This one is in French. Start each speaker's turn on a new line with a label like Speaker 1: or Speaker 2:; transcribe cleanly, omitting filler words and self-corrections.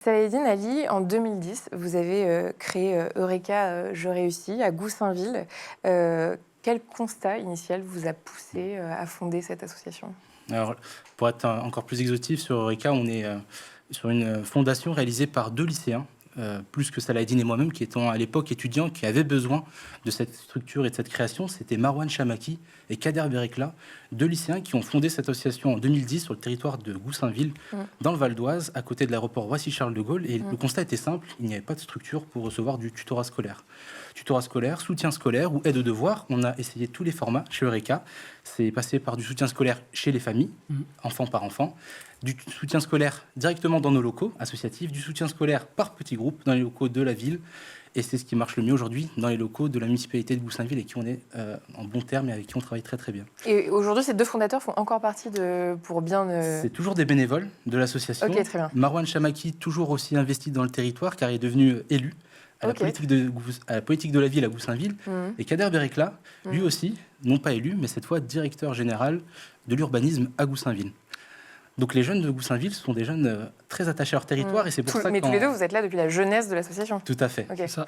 Speaker 1: Saladin Ali, en 2010, vous avez créé Eureka Je réussis à Goussainville. Quel constat initial vous a poussé à fonder cette association?
Speaker 2: Alors, pour être encore plus exhaustif sur Eureka, on est sur une fondation réalisée par 2 lycéens, plus que Saladin et moi-même, qui étions à l'époque étudiants, qui avaient besoin de cette structure et de cette création. C'était Marwan Chamaki et Kader Berekla, 2 lycéens qui ont fondé cette association en 2010 sur le territoire de Goussainville, dans le Val d'Oise, à côté de l'aéroport Roissy-Charles de Gaulle. Et le constat était simple, il n'y avait pas de structure pour recevoir du tutorat scolaire. Tutorat scolaire, soutien scolaire ou aide aux devoirs. On a essayé tous les formats chez Eureka. C'est passé par du soutien scolaire chez les familles, enfant par enfant, du soutien scolaire directement dans nos locaux associatifs, du soutien scolaire par petits groupes dans les locaux de la ville. Et c'est ce qui marche le mieux aujourd'hui dans les locaux de la municipalité de Goussainville et qui on est en bon terme et avec qui on travaille très très bien.
Speaker 1: Et aujourd'hui, ces 2 fondateurs font encore partie pour bien...
Speaker 2: C'est toujours des bénévoles de l'association.
Speaker 1: Ok, très bien.
Speaker 2: Marwan Chamaki, toujours aussi investi dans le territoire car il est devenu élu à la politique de la ville à Goussainville. Et Kader Berekla, lui aussi, non pas élu, mais cette fois directeur général de l'urbanisme à Goussainville. Donc les jeunes de Goussainville sont des jeunes très attachés à leur territoire et c'est pour ça que...
Speaker 1: Mais tous les deux, vous êtes là depuis la jeunesse de l'association?
Speaker 2: Tout à fait.
Speaker 1: Okay.
Speaker 3: Ça.